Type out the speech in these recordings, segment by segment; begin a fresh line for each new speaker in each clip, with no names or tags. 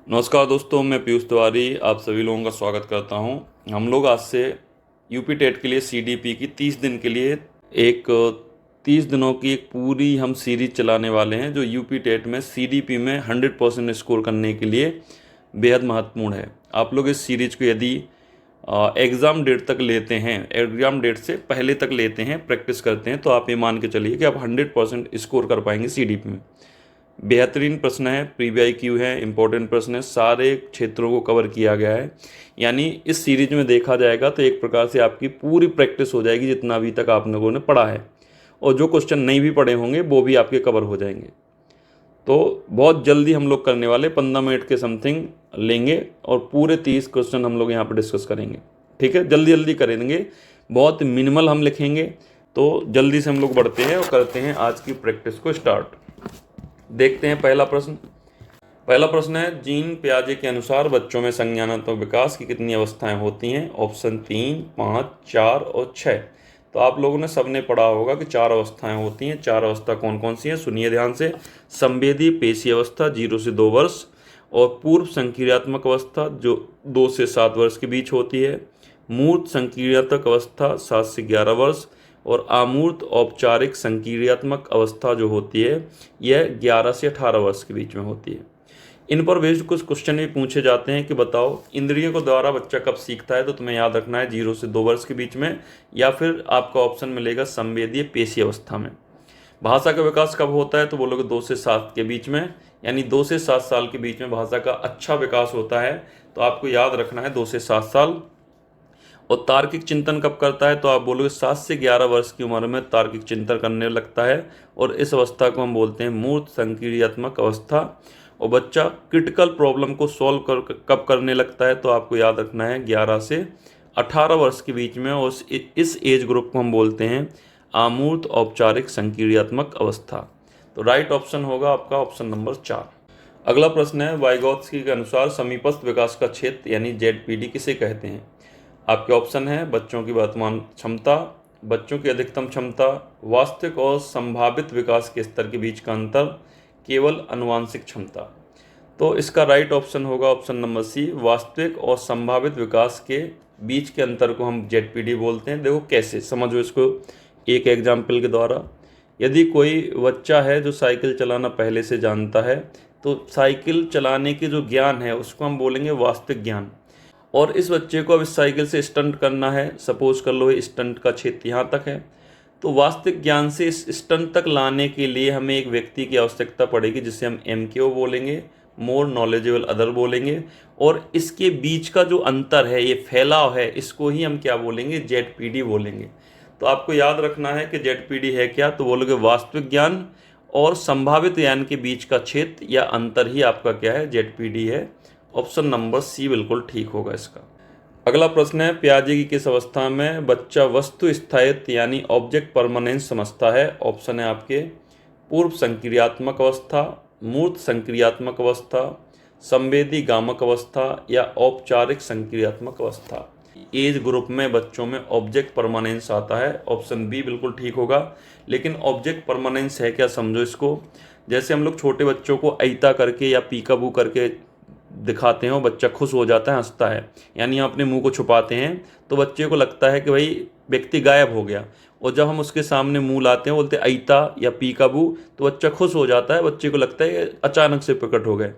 नमस्कार दोस्तों, मैं पीयूष तिवारी आप सभी लोगों का स्वागत करता हूं। हम लोग आज से यूपी टेट के लिए सीडीपी की 30 दिन के लिए एक 30 दिनों की एक पूरी हम सीरीज चलाने वाले हैं, जो यूपी टेट में सीडीपी में 100% स्कोर करने के लिए बेहद महत्वपूर्ण है। आप लोग इस सीरीज को यदि एग्ज़ाम डेट तक लेते हैं, एग्ज़ाम डेट से पहले तक लेते हैं, प्रैक्टिस करते हैं, तो आप ये मान के चलिए कि आप 100% स्कोर कर पाएंगे सीडीपी में। बेहतरीन प्रश्न है, प्रीवीआई क्यू है, इंपॉर्टेंट प्रश्न है, सारे क्षेत्रों को कवर किया गया है। यानी इस सीरीज में देखा जाएगा तो एक प्रकार से आपकी पूरी प्रैक्टिस हो जाएगी जितना अभी तक आप लोगों ने पढ़ा है, और जो क्वेश्चन नहीं भी पढ़े होंगे वो भी आपके कवर हो जाएंगे। तो बहुत जल्दी हम लोग करने वाले 15 मिनट के समथिंग लेंगे और पूरे 30 क्वेश्चन हम लोग यहाँ पर डिस्कस करेंगे। ठीक है, जल्दी जल्दी करेंगे, बहुत मिनिमल हम लिखेंगे। तो जल्दी से हम लोग बढ़ते हैं और करते हैं आज की प्रैक्टिस को स्टार्ट। देखते हैं पहला प्रश्न है, जीन पियाजे के अनुसार बच्चों में संज्ञानात्मक विकास की कितनी अवस्थाएं होती हैं? ऑप्शन 3, 5, 4 और 6। तो आप लोगों ने सबने पढ़ा होगा कि 4 अवस्थाएं होती हैं। 4 अवस्था कौन कौन सी हैं, सुनिए ध्यान से। संवेदी पेशी अवस्था 0 से 2 वर्ष, और पूर्व संक्रियात्मक अवस्था जो 2 से 7 वर्ष के बीच होती है। मूर्त संक्रियात्मक अवस्था 7 से 11 वर्ष, और आमूर्त औपचारिक संक्रियात्मक अवस्था जो होती है यह 11 से 18 वर्ष के बीच में होती है। इन पर बेस्ड कुछ क्वेश्चन भी पूछे जाते हैं कि बताओ इंद्रियों को द्वारा बच्चा कब सीखता है। तो तुम्हें याद रखना है 0 से 2 वर्ष के बीच में, या फिर आपका ऑप्शन मिलेगा संवेदीय पेशी अवस्था में। भाषा का विकास कब होता है? तो बोलोगे 2 से 7 के बीच में, यानी 2 से 7 साल के बीच में भाषा का अच्छा विकास होता है। तो आपको याद रखना है 2 से 7 साल। और तार्किक चिंतन कब करता है? तो आप बोलोगे 7 से 11 वर्ष की उम्र में तार्किक चिंतन करने लगता है, और इस अवस्था को हम बोलते हैं मूर्त संक्रियात्मक अवस्था। और बच्चा क्रिटिकल प्रॉब्लम को सॉल्व कब करने लगता है? तो आपको याद रखना है 11 से 18 वर्ष के बीच में, और इस एज ग्रुप को हम बोलते हैं आमूर्त औपचारिक संक्रियात्मक अवस्था। तो राइट ऑप्शन होगा आपका ऑप्शन नंबर 4। अगला प्रश्न है, वाइगोत्स्की के अनुसार समीपस्थ विकास का क्षेत्र यानी जेडपीडी किसे कहते हैं? आपके ऑप्शन है बच्चों की वर्तमान क्षमता, बच्चों की अधिकतम क्षमता, वास्तविक और संभावित विकास के स्तर के बीच का अंतर, केवल आनुवांशिक क्षमता। तो इसका राइट ऑप्शन होगा ऑप्शन नंबर सी, वास्तविक और संभावित विकास के बीच के अंतर को हम जेडपीडी बोलते हैं। देखो कैसे, समझो इसको एक एग्जाम्पल के द्वारा। यदि कोई बच्चा है जो साइकिल चलाना पहले से जानता है, तो साइकिल चलाने के जो ज्ञान है उसको हम बोलेंगे वास्तविक ज्ञान। और इस बच्चे को अब इस साइकिल से स्टंट करना है, सपोज कर लो स्टंट का क्षेत्र यहाँ तक है, तो वास्तविक ज्ञान से इस स्टंट तक लाने के लिए हमें एक व्यक्ति की आवश्यकता पड़ेगी जिसे हम MKO बोलेंगे, मोर नॉलेजेबल अदर बोलेंगे। और इसके बीच का जो अंतर है, ये फैलाव है, इसको ही हम क्या बोलेंगे? जेडपीडी बोलेंगे। तो आपको याद रखना है कि जेडपीडी है क्या? तो बोलोगे वास्तविक ज्ञान और संभावित ज्ञान के बीच का क्षेत्र या अंतर ही आपका क्या है? जेडपीडी है। ऑप्शन नंबर सी बिल्कुल ठीक होगा इसका। अगला प्रश्न है, पियाजे की किस अवस्था में बच्चा वस्तु स्थायित्व यानी ऑब्जेक्ट परमानेंस समझता है? ऑप्शन है आपके पूर्व संक्रियात्मक अवस्था, मूर्त संक्रियात्मक अवस्था, संवेदी गामक अवस्था, या औपचारिक संक्रियात्मक अवस्था। एज ग्रुप में बच्चों में ऑब्जेक्ट परमानेंस आता है, ऑप्शन बी बिल्कुल ठीक होगा। लेकिन ऑब्जेक्ट परमानेंस है क्या, समझो इसको। जैसे हम लोग छोटे बच्चों को ऐता करके या पीकाबू करके दिखाते हैं और बच्चा खुश हो जाता है, हंसता है, यानी हम अपने मुंह को छुपाते हैं तो बच्चे को लगता है कि भाई व्यक्ति गायब हो गया। और जब हम उसके सामने मुंह लाते हैं, बोलते ऐता या पीकाबू, तो बच्चा खुश हो जाता है, बच्चे को लगता है कि अचानक से प्रकट हो गए।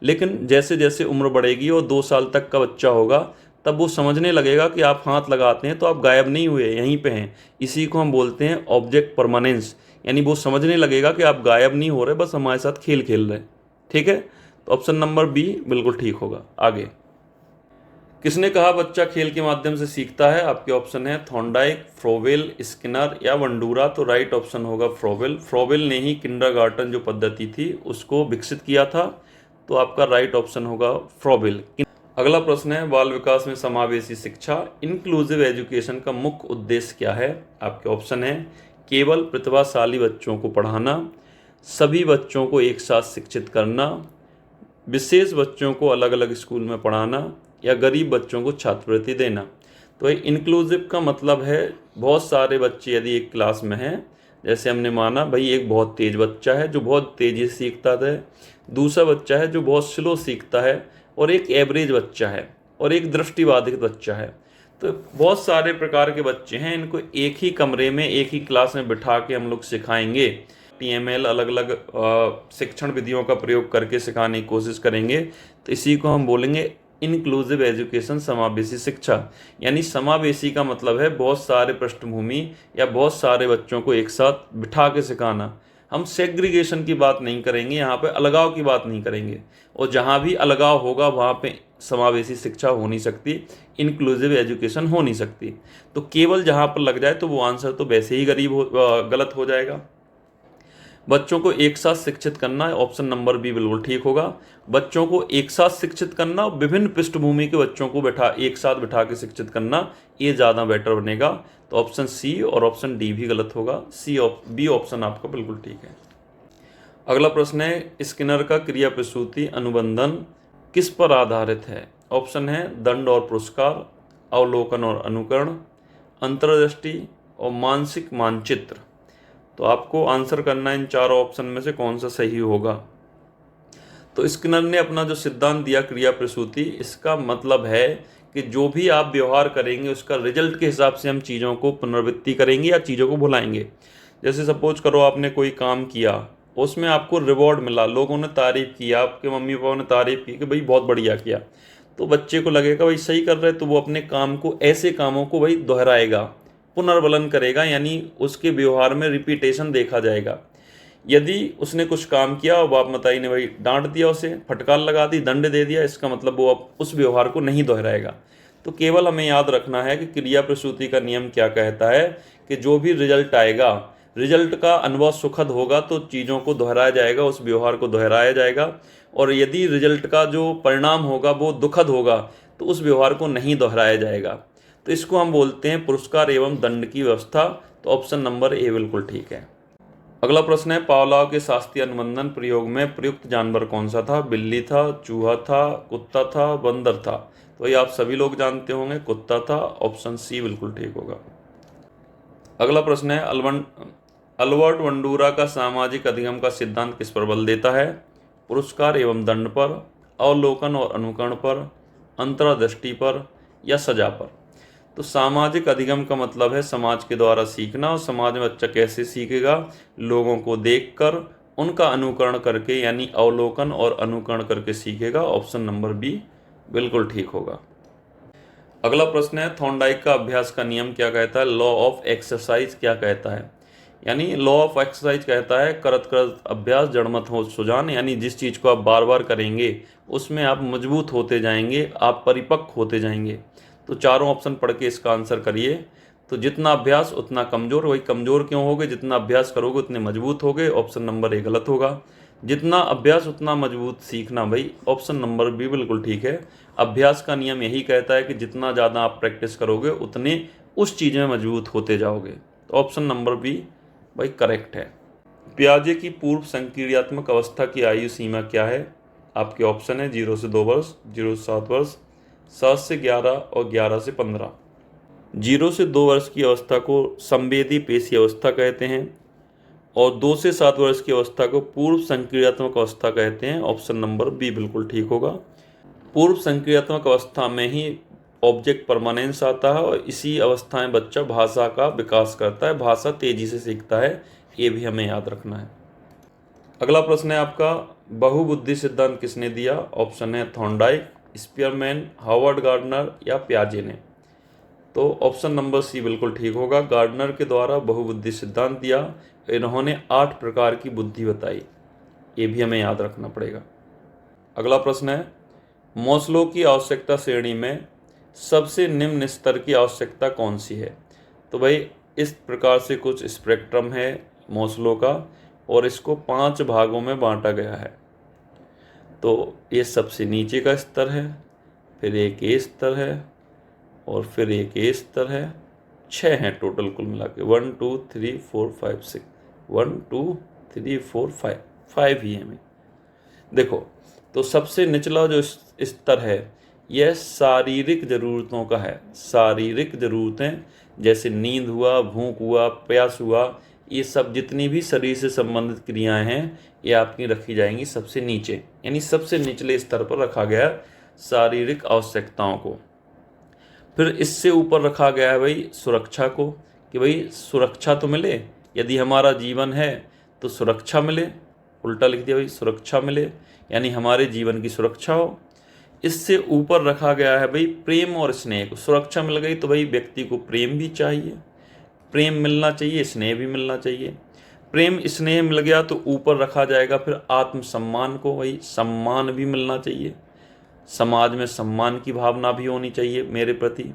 लेकिन जैसे जैसे उम्र बढ़ेगी और 2 साल तक का बच्चा होगा, तब वो समझने लगेगा कि आप हाथ लगाते हैं तो आप गायब नहीं हुए, यहीं पे हैं। इसी को हम बोलते हैं ऑब्जेक्ट परमानेंस, यानी वो समझने लगेगा कि आप गायब नहीं हो रहे, बस हमारे साथ खेल खेल रहे। ठीक है, तो ऑप्शन नंबर बी बिल्कुल ठीक होगा। आगे, किसने कहा बच्चा खेल के माध्यम से सीखता है? आपके ऑप्शन है थॉर्नडाइक, फ्रोवेल, स्किनर या वंडूरा। तो राइट ऑप्शन होगा फ्रोवेल। फ्रोवेल ने ही किंडरगार्टन जो पद्धति थी उसको विकसित किया था, तो आपका राइट ऑप्शन होगा फ्रोवेल। अगला प्रश्न है, बाल विकास में समावेशी शिक्षा इंक्लूसिव एजुकेशन का मुख्य उद्देश्य क्या है? आपके ऑप्शन है केवल प्रतिभाशाली बच्चों को पढ़ाना, सभी बच्चों को एक साथ शिक्षित करना, विशेष बच्चों को अलग अलग स्कूल में पढ़ाना, या गरीब बच्चों को छात्रवृत्ति देना। तो इंक्लूसिव का मतलब है बहुत सारे बच्चे यदि एक क्लास में हैं जैसे हमने माना भाई एक बहुत तेज बच्चा है जो बहुत तेजी से सीखता है, दूसरा बच्चा है जो बहुत स्लो सीखता है, और एक एवरेज बच्चा है, और एक दृष्टिबाधित बच्चा है। तो बहुत सारे प्रकार के बच्चे हैं, इनको एक ही कमरे में एक ही क्लास में बिठा के हम लोग सिखाएंगे। टीएमएल अलग अलग शिक्षण विधियों का प्रयोग करके सिखाने की कोशिश करेंगे। तो इसी को हम बोलेंगे इंक्लूसिव एजुकेशन, समावेशी शिक्षा। यानी समावेशी का मतलब है बहुत सारे पृष्ठभूमि या बहुत सारे बच्चों को एक साथ बिठा के सिखाना। हम सेग्रीगेशन की बात नहीं करेंगे, यहाँ पे अलगाव की बात नहीं करेंगे, और जहाँ भी अलगाव होगा वहाँ पे समावेशी शिक्षा हो नहीं सकती, इंक्लूसिव एजुकेशन हो नहीं सकती। तो केवल जहाँ पर लग जाए तो वो आंसर तो वैसे ही गलत हो जाएगा। बच्चों को एक साथ शिक्षित करना, ऑप्शन नंबर बी बिल्कुल ठीक होगा। बच्चों को एक साथ शिक्षित करना, विभिन्न पृष्ठभूमि के बच्चों को एक साथ बिठा के शिक्षित करना, ये ज़्यादा बेटर बनेगा। तो ऑप्शन सी और ऑप्शन डी भी गलत होगा, बी ऑप्शन आपका बिल्कुल ठीक है। अगला प्रश्न है, स्किनर का क्रिया प्रसूति अनुबंधन किस पर आधारित है? ऑप्शन है दंड और पुरस्कार, अवलोकन और अनुकरण, अंतर्दृष्टि और मानसिक मानचित्र। तो आपको आंसर करना है इन चारों ऑप्शन में से कौन सा सही होगा। तो स्किनर ने अपना जो सिद्धांत दिया क्रिया प्रसूति, इसका मतलब है कि जो भी आप व्यवहार करेंगे उसका रिजल्ट के हिसाब से हम चीज़ों को पुनरावृत्ति करेंगे या चीज़ों को भुलाएंगे। जैसे सपोज करो आपने कोई काम किया, उसमें आपको रिवॉर्ड मिला, लोगों ने तारीफ़ की, आपके मम्मी पापा ने तारीफ़ की कि भाई बहुत बढ़िया किया, तो बच्चे को लगेगा भाई सही कर रहे, तो वो अपने काम को, ऐसे कामों को भाई दोहराएगा, पुनर्बलन करेगा, यानी उसके व्यवहार में रिपीटेशन देखा जाएगा। यदि उसने कुछ काम किया और बाप मताई ने भाई डांट दिया, उसे फटकार लगा दी, दंड दे दिया, इसका मतलब वो अब उस व्यवहार को नहीं दोहराएगा। तो केवल हमें याद रखना है कि क्रिया प्रसूति का नियम क्या कहता है कि जो भी रिजल्ट आएगा, रिजल्ट का अनुभव सुखद होगा तो चीज़ों को दोहराया जाएगा, उस व्यवहार को दोहराया जाएगा, और यदि रिजल्ट का जो परिणाम होगा वो दुखद होगा तो उस व्यवहार को नहीं दोहराया जाएगा। तो इसको हम बोलते हैं पुरस्कार एवं दंड की व्यवस्था। तो ऑप्शन नंबर ए बिल्कुल ठीक है। अगला प्रश्न है, पावलोव के शास्त्रीय अनुबंधन प्रयोग में प्रयुक्त जानवर कौन सा था? बिल्ली था, चूहा था, कुत्ता था, बंदर था? तो ये आप सभी लोग जानते होंगे, कुत्ता था। ऑप्शन सी बिल्कुल ठीक होगा। अगला प्रश्न है, अल्बर्ट बंडूरा का सामाजिक अधिगम का सिद्धांत किस पर बल देता है? पुरस्कार एवं दंड पर, अवलोकन और अनुकरण पर, अंतर्दृष्टि पर, या सजा पर? तो सामाजिक अधिगम का मतलब है समाज के द्वारा सीखना, और समाज में बच्चा कैसे सीखेगा? लोगों को देखकर, उनका अनुकरण करके, यानी अवलोकन और अनुकरण करके सीखेगा। ऑप्शन नंबर बी बिल्कुल ठीक होगा। अगला प्रश्न है, थॉर्नडाइक का अभ्यास का नियम क्या कहता है? लॉ ऑफ एक्सरसाइज क्या कहता है? यानी लॉ ऑफ एक्सरसाइज कहता है करत करत अभ्यास जड़मत हो सुजान, यानी जिस चीज़ को आप बार बार करेंगे उसमें आप मजबूत होते जाएंगे, आप परिपक्व होते जाएंगे। तो चारों ऑप्शन पढ़ के इसका आंसर करिए। तो जितना अभ्यास उतना कमज़ोर, वही कमज़ोर क्यों होगे? जितना अभ्यास करोगे उतने मजबूत होगे। ऑप्शन नंबर ए गलत होगा। जितना अभ्यास उतना मजबूत सीखना, भाई ऑप्शन नंबर बी बिल्कुल ठीक है। अभ्यास का नियम यही कहता है कि जितना ज़्यादा आप प्रैक्टिस करोगे उतने उस चीज़ में मजबूत होते जाओगे। तो ऑप्शन नंबर बी भाई करेक्ट है। प्याजे की पूर्व संक्रियात्मक अवस्था की आयु सीमा क्या है? आपके ऑप्शन है 0 से 2 वर्ष, 0 से 7 वर्ष, 7 से 11 और 11 से 15। 0 से 2 वर्ष की अवस्था को संवेदी पेशी अवस्था कहते हैं, और 2 से 7 वर्ष की अवस्था को पूर्व संक्रियात्मक अवस्था कहते हैं। ऑप्शन नंबर बी बिल्कुल ठीक होगा। पूर्व संक्रियात्मक अवस्था में ही ऑब्जेक्ट परमानेंस आता है, और इसी अवस्था में बच्चा भाषा का विकास करता है, भाषा तेजी से सीखता है। ये भी हमें याद रखना है। अगला प्रश्न है आपका, बहुबुद्धि सिद्धांत किसने दिया? ऑप्शन है थॉर्नडाइक, स्पीयरमैन, हार्वर्ड गार्डनर, या पियाजे ने? तो ऑप्शन नंबर सी बिल्कुल ठीक होगा। गार्डनर के द्वारा बहुबुद्धि सिद्धांत दिया, इन्होंने 8 प्रकार की बुद्धि बताई। ये भी हमें याद रखना पड़ेगा। अगला प्रश्न है, मास्लो की आवश्यकता श्रेणी में सबसे निम्न स्तर की आवश्यकता कौन सी है? तो भाई इस प्रकार से कुछ स्पेक्ट्रम है मास्लो का, और इसको 5 भागों में बांटा गया है। तो ये सबसे नीचे का स्तर है, फिर एक ए स्तर है, और फिर एक ए स्तर है। 6 हैं टोटल कुल मिला के, 1 2 3 4 5 6, 1 2 3 4 5 ही है। देखो, तो सबसे निचला जो स्तर है यह शारीरिक ज़रूरतों का है। शारीरिक ज़रूरतें जैसे नींद हुआ, भूख हुआ, प्यास हुआ, ये सब जितनी भी शरीर से संबंधित क्रियाएं हैं ये आपकी रखी जाएंगी सबसे नीचे, यानी सबसे निचले स्तर पर रखा गया शारीरिक आवश्यकताओं को। फिर इससे ऊपर रखा गया है भाई सुरक्षा को, कि भाई सुरक्षा तो मिले, यदि हमारा जीवन है तो सुरक्षा मिले, उल्टा लिख दिया भाई सुरक्षा मिले, यानी हमारे जीवन की सुरक्षा हो। इससे ऊपर रखा गया है भाई प्रेम और स्नेह को। सुरक्षा मिल गई तो भाई व्यक्ति को प्रेम भी चाहिए, प्रेम मिलना चाहिए, स्नेह भी मिलना चाहिए। प्रेम स्नेह मिल गया तो ऊपर रखा जाएगा फिर आत्मसम्मान को, भाई सम्मान भी मिलना चाहिए, समाज में सम्मान की भावना भी होनी चाहिए मेरे प्रति।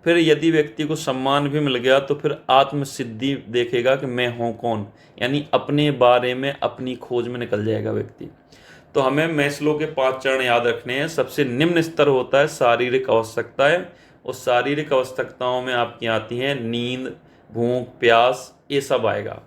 फिर यदि व्यक्ति को सम्मान भी मिल गया तो फिर आत्मसिद्धि देखेगा कि मैं हूँ कौन, यानी अपने बारे में अपनी खोज में निकल जाएगा व्यक्ति। तो हमें मैस्लो के 5 चरण याद रखने हैं। सबसे निम्न स्तर होता है शारीरिक आवश्यकताएं, और शारीरिक आवश्यकताओं में आपकी आती हैं नींद, भूख, प्यास, ये सब आएगा।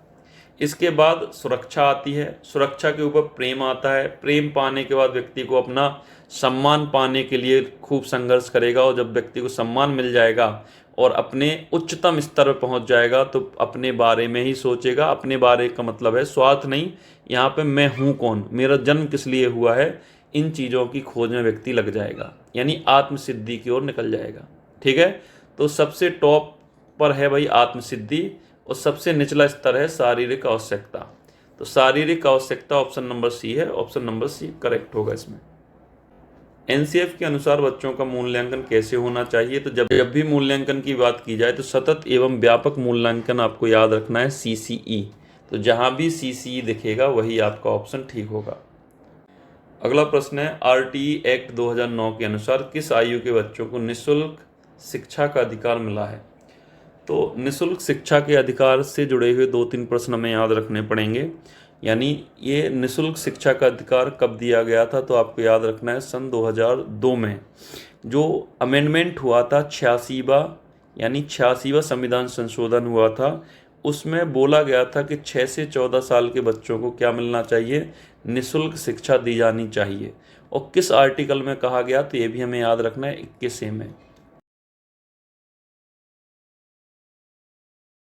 इसके बाद सुरक्षा आती है, सुरक्षा के ऊपर प्रेम आता है। प्रेम पाने के बाद व्यक्ति को अपना सम्मान पाने के लिए खूब संघर्ष करेगा, और जब व्यक्ति को सम्मान मिल जाएगा और अपने उच्चतम स्तर पर पहुंच जाएगा तो अपने बारे में ही सोचेगा। अपने बारे का मतलब है स्वार्थ नहीं, यहाँ पे मैं हूँ कौन, मेरा जन्म किस लिए हुआ है, इन चीज़ों की खोज में व्यक्ति लग जाएगा, यानी आत्मसिद्धि की ओर निकल जाएगा। ठीक है, तो सबसे टॉप पर है भाई आत्मसिद्धि, और सबसे निचला स्तर है शारीरिक आवश्यकता। तो शारीरिक आवश्यकता ऑप्शन नंबर सी है, ऑप्शन नंबर सी करेक्ट होगा इसमें। एनसीएफ के अनुसार बच्चों का मूल्यांकन कैसे होना चाहिए? तो जब भी मूल्यांकन की बात की जाए तो सतत एवं व्यापक मूल्यांकन आपको याद रखना है, CCE। तो जहाँ भी CCE दिखेगा वही आपका ऑप्शन ठीक होगा। अगला प्रश्न है, RTE एक्ट 2009 के अनुसार किस आयु के बच्चों को निःशुल्क शिक्षा का अधिकार मिला है? तो निःशुल्क शिक्षा के अधिकार से जुड़े हुए 2-3 प्रश्न हमें याद रखने पड़ेंगे। यानी ये निःशुल्क शिक्षा का अधिकार कब दिया गया था? तो आपको याद रखना है सन 2002 में जो अमेंडमेंट हुआ था 86वां, यानी 86वां संविधान संशोधन हुआ था, उसमें बोला गया था कि 6 से 14 साल के बच्चों को क्या मिलना चाहिए? निःशुल्क शिक्षा दी जानी चाहिए। और किस आर्टिकल में कहा गया? तो ये भी हमें याद रखना है, 21 में।